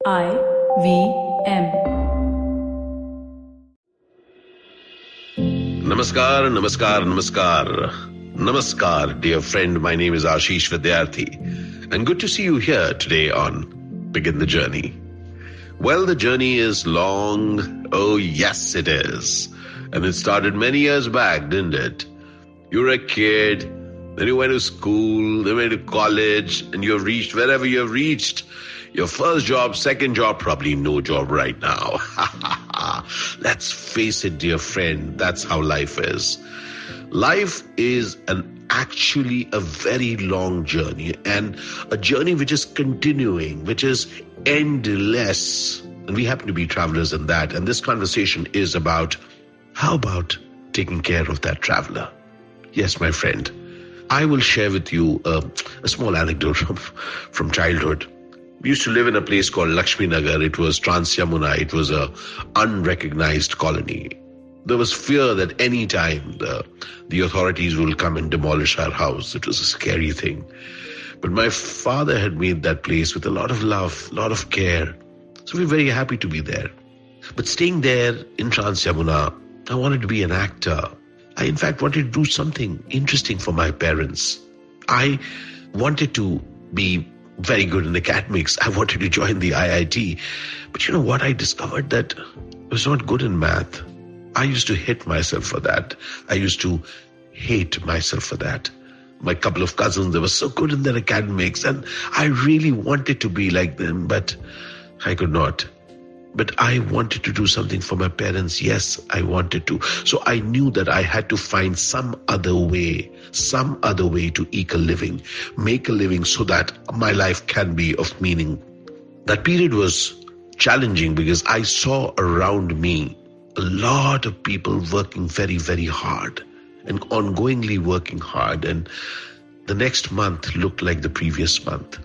IVM. Namaskar, namaskar, namaskar. Namaskar, dear friend. My name is Ashish Vidyarthi. And good to see you here today on Begin the Journey. Well, the journey is long. Oh, yes, it is. And it started many years back, didn't it? You were a kid, then you went to school, then went to college, and you have reached wherever you have reached. Your first job, second job, probably no job right now. Let's face it, dear friend, that's how life is. Life is actually a very long journey, and a journey which is continuing, which is endless. And we happen to be travelers in that. And this conversation is about, how about taking care of that traveler? Yes, my friend. I will share with you a small anecdote from childhood. We used to live in a place called Lakshmi Nagar. It was Trans Yamuna. It was a unrecognized colony. There was fear that any time the authorities will come and demolish our house. It was a scary thing. But my father had made that place with a lot of love, a lot of care. So we were very happy to be there. But staying there in Trans Yamuna, I wanted to be an actor. I, in fact, wanted to do something interesting for my parents. I wanted to be very good in academics. I wanted to join the IIT. But you know what? I discovered that I was not good in math. I used to hate myself for that. I used to hate myself for that. My couple of cousins, they were so good in their academics, and I really wanted to be like them, but I could not. But I wanted to do something for my parents. Yes, I wanted to. So I knew that I had to find some other way to eke a living, make a living so that my life can be of meaning. That period was challenging because I saw around me a lot of people working very, very hard and ongoingly working hard. And the next month looked like the previous month.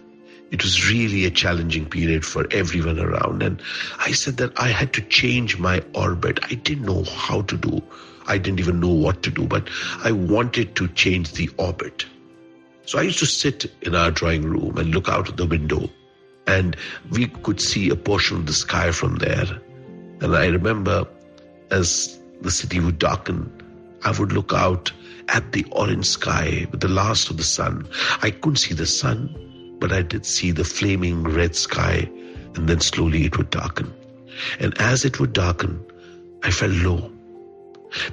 It was really a challenging period for everyone around. And I said that I had to change my orbit. I didn't know how to do. I didn't even know what to do, but I wanted to change the orbit. So I used to sit in our drawing room and look out of the window, and we could see a portion of the sky from there. And I remember as the city would darken, I would look out at the orange sky with the last of the sun. I couldn't see the sun, but I did see the flaming red sky, and then slowly it would darken. And as it would darken, I felt low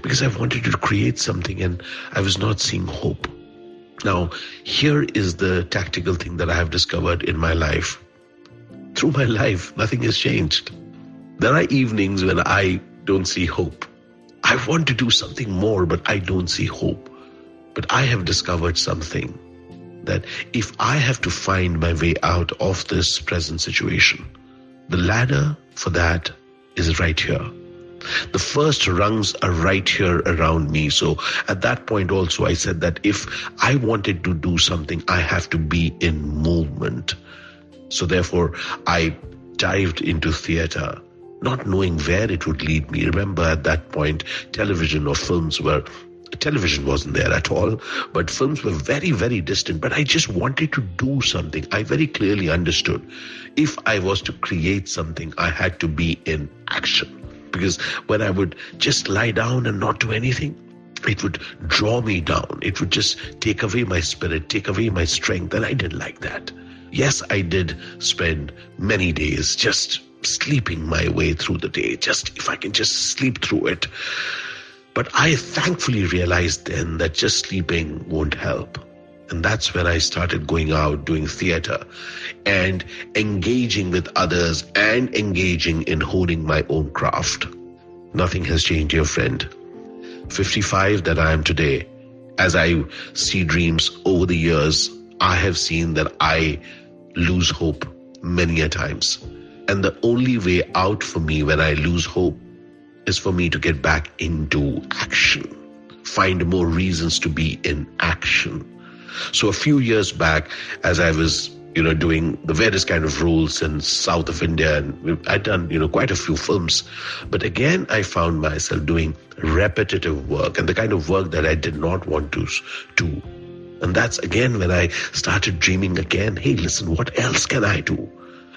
because I wanted to create something and I was not seeing hope. Now, here is the tactical thing that I have discovered in my life. Through my life, nothing has changed. There are evenings when I don't see hope. I want to do something more, but I don't see hope. But I have discovered something, that if I have to find my way out of this present situation, the ladder for that is right here. The first rungs are right here around me. So at that point also I said that if I wanted to do something, I have to be in movement. So therefore I dived into theater, not knowing where it would lead me. Remember, at that point, television wasn't there at all, but films were very, very distant. But I just wanted to do something. I very clearly understood if I was to create something, I had to be in action. Because when I would just lie down and not do anything, it would draw me down. It would just take away my spirit, take away my strength. And I didn't like that. Yes, I did spend many days just sleeping my way through the day. Just if I can just sleep through it. But I thankfully realized then that just sleeping won't help. And that's when I started going out, doing theater and engaging with others and engaging in honing my own craft. Nothing has changed, dear friend. 55 that I am today, as I see dreams over the years, I have seen that I lose hope many a times. And the only way out for me when I lose hope is for me to get back into action, find more reasons to be in action. So a few years back, as I was, doing the various kind of roles in south of India, and I'd done, quite a few films, but again, I found myself doing repetitive work and the kind of work that I did not want to do. And that's again when I started dreaming again, hey, listen, what else can I do?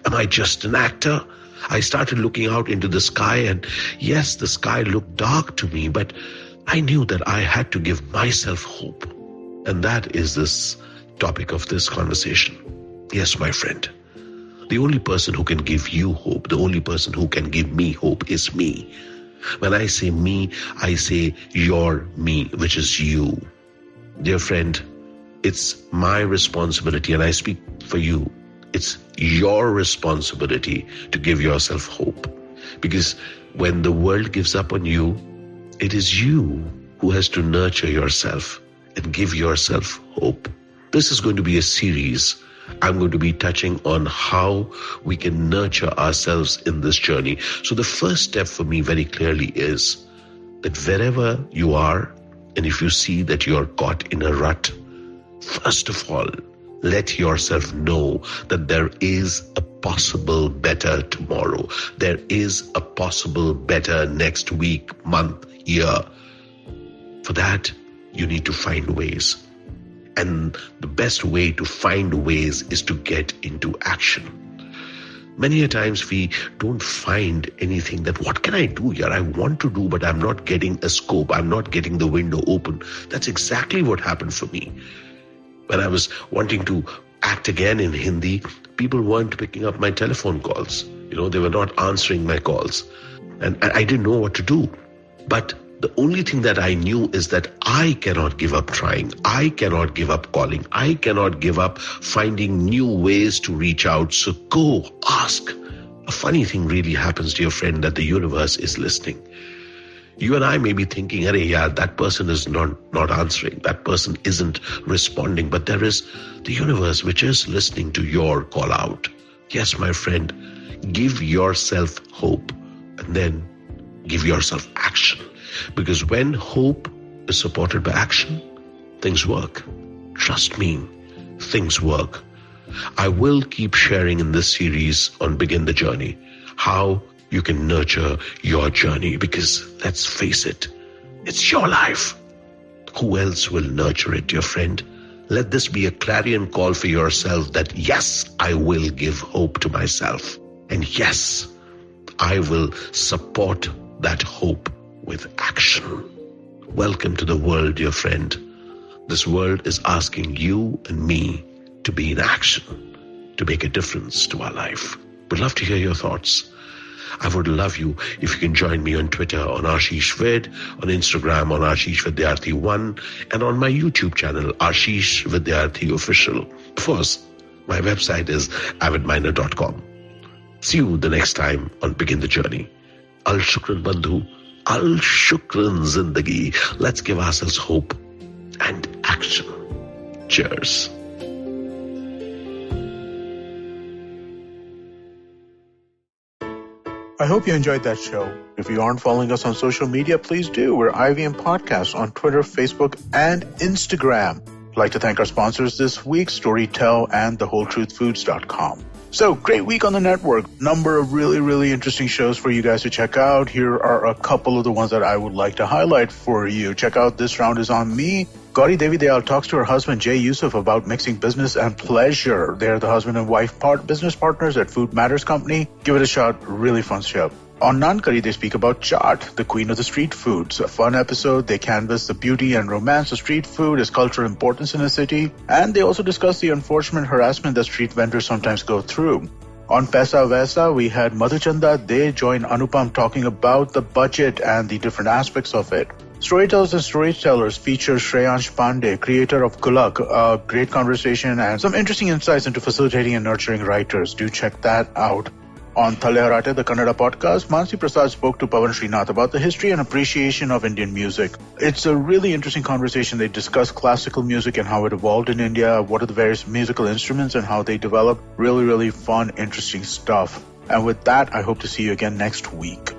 Am I just an actor? I started looking out into the sky, and yes, the sky looked dark to me, but I knew that I had to give myself hope. And that is this topic of this conversation. Yes, my friend. The only person who can give you hope, the only person who can give me hope is me. When I say me, I say your me, which is you. Dear friend, it's my responsibility, and I speak for you. It's your responsibility to give yourself hope. Because when the world gives up on you, it is you who has to nurture yourself and give yourself hope. This is going to be a series. I'm going to be touching on how we can nurture ourselves in this journey. So the first step for me very clearly is that wherever you are, and if you see that you're caught in a rut, first of all, let yourself know that there is a possible better tomorrow. There is a possible better next week, month, year. For that, you need to find ways. And the best way to find ways is to get into action. Many a times we don't find anything that, what can I do here? I want to do, but I'm not getting a scope. I'm not getting the window open. That's exactly what happened for me. When I was wanting to act again in Hindi, people weren't picking up my telephone calls. They were not answering my calls. And I didn't know what to do. But the only thing that I knew is that I cannot give up trying. I cannot give up calling. I cannot give up finding new ways to reach out. So go, ask. A funny thing really happens, dear friend, that the universe is listening. You and I may be thinking, that person is not answering. That person isn't responding. But there is the universe which is listening to your call out. Yes, my friend, give yourself hope and then give yourself action. Because when hope is supported by action, things work. Trust me, things work. I will keep sharing in this series on Begin the Journey how you can nurture your journey, because let's face it, it's your life. Who else will nurture it, dear friend? Let this be a clarion call for yourself that yes, I will give hope to myself. And yes, I will support that hope with action. Welcome to the world, dear friend. This world is asking you and me to be in action, to make a difference to our life. Would love to hear your thoughts. I would love you if you can join me on Twitter on Ashish Ved, on Instagram on Ashish Vidyarthi1, and on my YouTube channel, Ashish Vidyarthi Official. Of course, my website is avidminer.com. See you the next time on Begin the Journey. Al Shukran Bandhu. Al Shukran Zindagi. Let's give ourselves hope and action. Cheers. I hope you enjoyed that show. If you aren't following us on social media, please do. We're IVM Podcasts on Twitter, Facebook, and Instagram. I'd like to thank our sponsors this week, Storytel and TheWholeTruthFoods.com. So, great week on the network. Number of really, really interesting shows for you guys to check out. Here are a couple of the ones that I would like to highlight for you. Check out This Round Is On Me. Gauri Devi Dayal talks to her husband Jay Yusuf about mixing business and pleasure. They're the husband and wife business partners at Food Matters Company. Give it a shot. Really fun show. On Naan Curry, they speak about chaat, the queen of the street foods. A fun episode. They canvass the beauty and romance of street food, its cultural importance in a city, and they also discuss the unfortunate harassment that street vendors sometimes go through. On Paisa Vaisa, we had Madhuchanda. They joined Anupam talking about the budget and the different aspects of it. Storytellers and Storytellers features Shreyansh Pandey, creator of Gulak. A great conversation and some interesting insights into facilitating and nurturing writers. Do check that out. On Thale Harate, the Kannada podcast, Mansi Prasad spoke to Pawan Srinath about the history and appreciation of Indian music. It's a really interesting conversation. They discuss classical music and how it evolved in India, what are the various musical instruments and how they developed. Really, really fun, interesting stuff. And with that, I hope to see you again next week.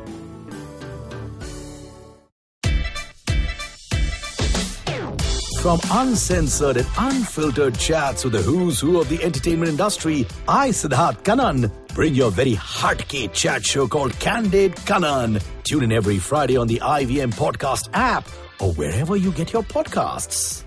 From uncensored and unfiltered chats with the who's who of the entertainment industry, I, Siddharth Kannan, bring your very hardcore chat show called Candid Kannan. Tune in every Friday on the IVM Podcast app or wherever you get your podcasts.